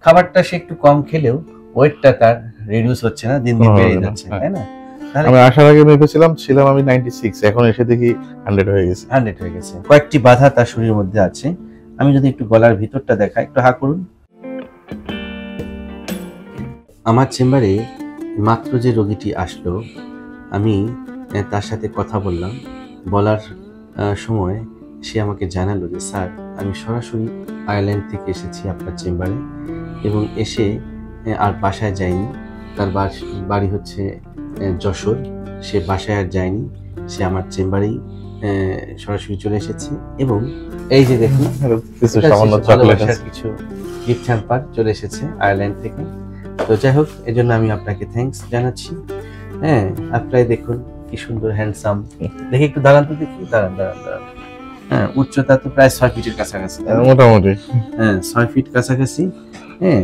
খাবারটা সে একটু কম খেলেও ওয়েটটা তার রিডিউস হচ্ছে না, দিন দিন বেড়ে যাচ্ছে, তাই না? আমি আসার আগে ভেবেছিলাম ছিলাম আমি 96, এখন এসে দেখি 100 হয়ে গেছে। 100 হয়ে গেছে। কয়েকটি বাধা তার শরীরের মধ্যে আছে। আমি যদি একটু গলার ভিতরটা দেখাই, একটু হা করুন। আমার চেম্বারে মাত্র যে রোগীটি আসলো, আমি তার সাথে কথা বললাম। বলার সময় সে আমাকে জানালো যে স্যার, আমি সরাসরি আয়ারল্যান্ড থেকে এসেছি আপনার চেম্বারে এবং এসে আর বাসায় যায়নি। তার বাড়ি হচ্ছে যশোর, সে বাসায় আর যায়নি, সে আমার চেম্বারেই সরাসরি চলে এসেছে। এবং এই যে দেখুন কিছু গিফট হ্যাম্পার চলে এসেছে আয়ারল্যান্ড থেকে। তো যাই হোক, এই জন্য আমি আপনাকে থ্যাঙ্কস জানাচ্ছি। হ্যাঁ, আপনারা দেখুন কি সুন্দর হ্যান্ডসাম। দেখি একটু দাঁড়ান তো, দেখি দাঁড়ান। হ্যাঁ, উচ্চতা তো প্রায় 6 ফিটের কাছাকাছি, মোটামুটি। হ্যাঁ, 6 ফিট কাছাকাছি। হ্যাঁ,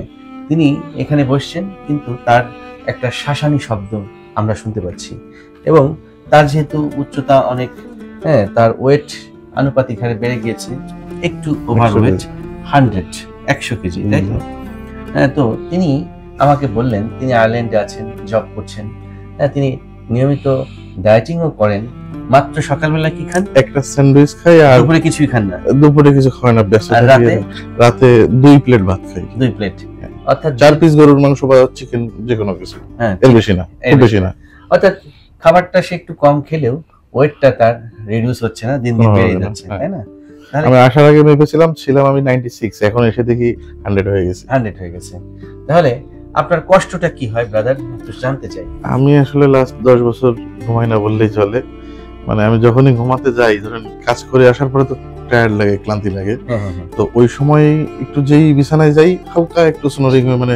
তিনি এখানে বসছেন, কিন্তু তার একটা শাসানি শব্দ আমরা শুনতে পাচ্ছি। এবং তার যেহেতু উচ্চতা অনেক, হ্যাঁ, তার ওয়েট আনুপাতিক হারে বেড়ে গিয়েছে, একটু ওভারওয়েট, 100 কেজি, তাই তো? হ্যাঁ, তো তিনি আমাকে বললেন তিনি আয়ারল্যান্ডে আছেন, জব করছেন। হ্যাঁ, তিনি নিয়মিত ডায়েটিংও করেন। মাত্র সকালবেলা কি খান? একটা স্যান্ডউইচ খাই, আর দুপুরে কিছুই খান না। দুপুরে কিছু খায় না, ব্যস্ত থাকি। রাতে 2 প্লেট ভাত খাই। 2 প্লেট, অর্থাৎ 4 পিস গরুর মাংস বা চিকেন, যে কোনো কিছু। হ্যাঁ, এর বেশি না, খুব বেশি না। অর্থাৎ খাবারটা সে একটু কম খেলেও ওয়েটটা তার রিডিউস হচ্ছে না, দিন দিন বেড়ে যাচ্ছে, তাই না? আমি আসার আগে ভেবেছিলাম ছিলাম আমি 96, এখন এসে দেখি 100 হয়ে গেছে। 100 হয়ে গেছে। তাহলে আপনার কষ্টটা কি হয় ব্রাদার, একটু জানতে চাই। আমি আসলে লাস্ট 10 বছর ঘুমাই না বললেই চলে। মানে আমি যখনই ঘুমাতে যাই, ধরেন কাজ করে আসার পরে তো টায়ার্ড লাগে, ক্লান্তি লাগে। তো ওই সময় একটু যেই বিছানায় যাই, হালকা একটু স্নোরিং হয়ে, মানে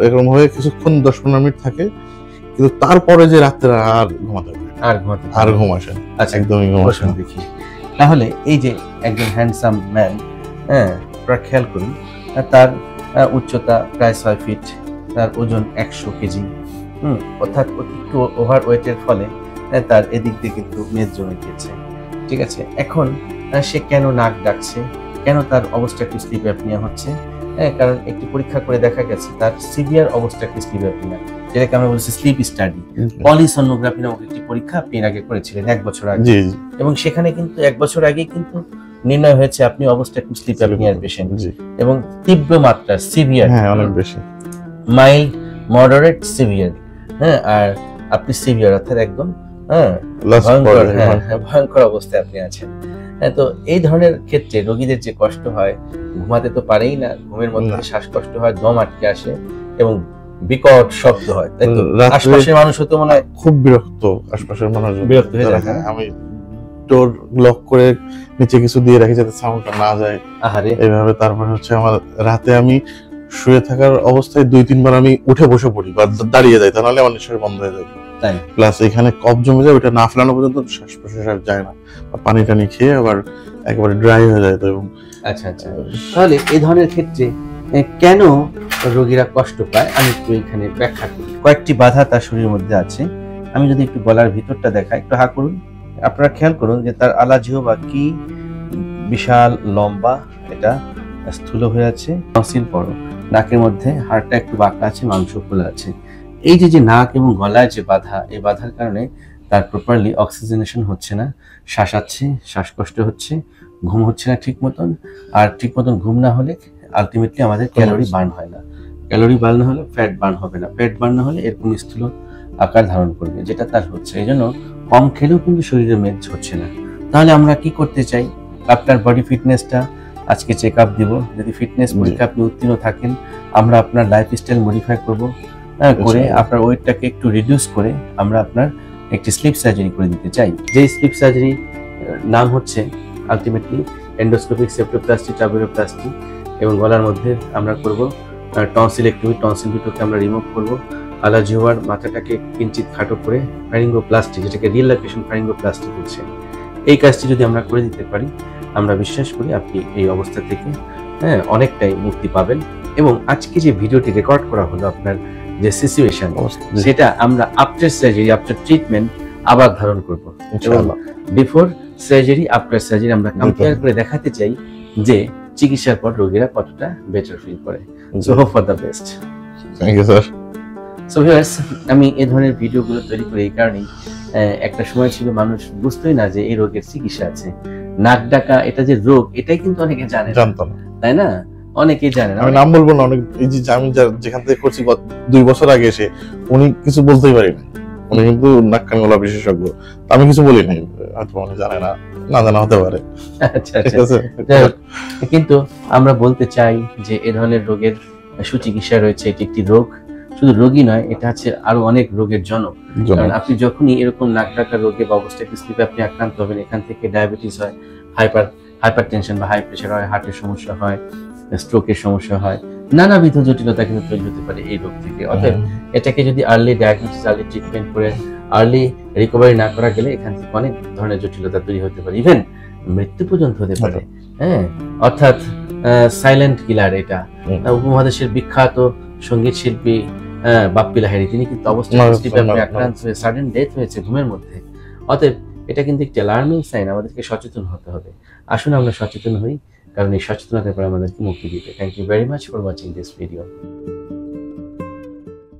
এরকম হয়ে কিছুক্ষণ 10-15 মিনিট থাকে, কিন্তু তারপরে যে রাত্রে আর ঘুমাতে আর ঘুম আসে না। আচ্ছা, একদমই ঘুম আসে না। দেখি তাহলে এই যে একজন হ্যান্ডসাম ম্যান, হ্যাঁ, আপনারা খেয়াল করুন, তার উচ্চতা প্রায় 6 ফিট, তার ওজন 100 কেজি। অর্থাৎ একটু ওভার ওয়েটের ফলে তার এদিক দিয়ে কিন্তু মেদ জমে গিয়েছে। ঠিক আছে, এখন সে কেন নাক ডাকছে, কেন তার অবস্থা একটু স্লিপ অ্যাপনিয়া হচ্ছে? হ্যাঁ, কারণ একটি পরীক্ষা করে দেখা গেছে তার সিভিয়ার অবস্থা একটি স্লিপ অ্যাপনিয়া, যেটাকে আমরা বলছি স্লিপ স্টাডি। পলিসনোগ্রাফি নামক একটি পরীক্ষা আপনি এর আগে করেছিলেন 1 বছর আগে, এবং সেখানে কিন্তু 1 বছর আগে কিন্তু নির্ণয় হয়েছে আপনি অবস্থা একটু স্লিপ অ্যাপনিয়ার পেশেন্ট, এবং তীব্র মাত্রা সিভিয়ার, হ্যাঁ, অনেক বেশি, মাইল্ড, মডারেট, সিভিয়ার। হ্যাঁ, আর আপনি সিভিয়ার অর্থাৎ একদম ভয়ঙ্কর অবস্থায় আপনি আছেন। তো এই ধরনের ক্ষেত্রে রোগীদের যে কষ্ট হয়, ঘুমাতে তো পারেই না, ঘুমের মধ্যে শ্বাসকষ্ট হয়, দম আটকে আসে এবং বিকট শব্দ হয়, তাই তো? আশপাশের মানুষ তো মনে হয় খুব বিরক্ত, আশপাশের মানুষ বিরক্ত হয়ে যায়। আমি ডোর লক করে নিচে কিছু দিয়ে রাখি যাতে সাউন্ডটা না যায়, এইভাবে। তারপর হচ্ছে আমার রাতে আমি শুয়ে থাকার অবস্থায় 2-3 বার আমি উঠে বসে পড়ি বা দাঁড়িয়ে যাই, তাহলে আমার নিঃশ্বাস বন্ধ হয়ে যায়। প্লাস এখানে কফ জমে যায়, ওটা না ফেলানো পর্যন্ত শ্বাস প্রশ্বাস যায় না, পানি টানি খেয়ে আবার একেবারে ড্রাই হয়ে যায়। তো এবং আচ্ছা, তাহলে এই ধরনের ক্ষেত্রে কেন রোগীরা কষ্ট পায় আমি একটু এখানে ব্যাখ্যা করি। কয়েকটি বাধা তার শরীরের মধ্যে আছে। আমি যদি একটু গলার ভিতরটা দেখাই, একটু হা করুন। আপনারা খেয়াল করুন যে তার আলাজিহ্বা কি বিশাল লম্বা, এটা স্থূল হয়ে আছে। টনসিল বড়, নাকের মধ্যে হাড়টা একটু বাঁকা আছে, মাংস খোলা আছে। এই যে নাক এবং গলায় যে বাধা, এই বাধার কারণে তার প্রপারলি অক্সিজেনেশন হচ্ছে না, শ্বাসাচ্ছে, শ্বাসকষ্ট হচ্ছে, ঘুম হচ্ছে না ঠিক মতন। আর ঠিক মতন ঘুম না হলে আলটিমেটলি আমাদের ক্যালোরি বার্ন হয় না, ক্যালোরি বার্ন না হলে ফ্যাট বার্ন হবে না, ফ্যাট বার্ন না হলে এরকম স্থূল আকার ধারণ করবে, যেটা তার হচ্ছে। এই জন্য কম খেলেও কিন্তু শরীরে মেদ হচ্ছে না। তাহলে আমরা কি করতে চাই? আপনার বডি ফিটনেসটা আজকে চেক আপ দিব। যদি ফিটনেস পরীক্ষা আপনি উত্তীর্ণ থাকেন, আমরা আপনার লাইফস্টাইল মডিফাই করবো, করে আপনার ওয়েটটাকে একটু রিডিউস করে আমরা আপনার একটি স্লিপ সার্জারি করে দিতে চাই। যে স্লিপ সার্জারি নাম হচ্ছে আলটিমেটলি এন্ডোস্কোপিক সেপ্টোপ্লাস্টি, ট্রাবেলোপ্লাস্টি, এবং গলার মধ্যে আমরা করব টনসিলেক্টমি, টনসিল দুটোকে আমরা রিমুভ করব। আলাজিহ্বার মাথাটাকে কিঞ্চিত খাটো করে ফ্যারিঙ্গোপ্লাস্টি, যেটাকে রিল্যাক্সেশন ফ্যারিঙ্গোপ্লাস্টি বলছে, এই কাজটি যদি আমরা করে দিতে পারি, আমরা বিশ্বাস করি আপনি এই অবস্থা থেকে অনেকটাই মুক্তি পাবেন। এবং আজকে যে ভিডিওটি রেকর্ড করা হলো আপনার যে সিচুয়েশন, সেটা আমরা আফটার সার্জারি, আফটার ট্রিটমেন্ট আবার ধারণ করব। বিফোর সার্জারি, আফটার সার্জারি আমরা কম্পেয়ার করে দেখাতে চাই যে চিকিৎসার পর রোগীরা কতটা বেটার ফিল করে। So hope for the best. Thank you sir. So viewers, আমি এই ধরনের ভিডিওগুলো তৈরি করি এই কারণেই, একটা সময় ছিল মানুষ বুঝতোই না যে এই রোগের চিকিৎসা আছে। নাক ডাকা এটা যে রোগ, এটাই কিন্তু অনেকে জানে না, জানতো না, তাই না? অনেকেই জানে না। আমি নাম বলবো না, অনেক এই যে আমি যেখান থেকে করছি 2 বছর আগে এসে উনি কিছু বলতেই পারি না, উনি কিন্তু নাক কান গলা বিশেষজ্ঞ, আমি কিছু বলি নাই, হয়তো উনি জানে না, না জানা হতে পারে। আচ্ছা আচ্ছা, কিন্তু আমরা বলতে চাই যে এ ধরনের রোগের সুচিকিৎসা রয়েছে। এটি একটি রোগ, শুধু রোগী নয়, এটা হচ্ছে আরো অনেক রোগের জনক। কারণ আপনি যখনই এরকম নাক ডাকা রোগে বা অবস্ট্রাকটিভ স্লিপে আপনি আক্রান্ত হবেন, এখান থেকে ডায়াবেটিস হয়, হাইপার টেনশন বা হাই প্রেশার হয়, হার্টের সমস্যা হয়, স্ট্রোকের সমস্যা হয়, নানাবিধ জটিলতা কিন্তু তৈরি হতে পারে এই রোগ থেকে। অতএব এটাকে যদি আর্লি ডায়াগনোসিস, আর্লি ট্রিটমেন্ট করে আর্লি রিকভারি না করা গেলে এখান থেকে অনেক ধরনের জটিলতা তৈরি হতে পারে, ইভেন মৃত্যু পর্যন্ত হতে পারে। হ্যাঁ, অর্থাৎ সাইলেন্ট কিলার এটা। উপমহাদেশের বিখ্যাত সঙ্গীত শিল্পী বাপ্পি লাহিড়ী, তিনি কিন্তু আক্রান্ত হয়ে সাডেন ডেথ হয়েছে ঘুমের মধ্যে। অতএব এটা কিন্তু একটি অ্যালার্মিং সাইন, আমাদেরকে সচেতন হতে হবে। আসুন আমরা সচেতন হই, কারণ এই সচেতনতার পর আমাদেরকে মুক্তি দিতে। Thank you very much for watching this video.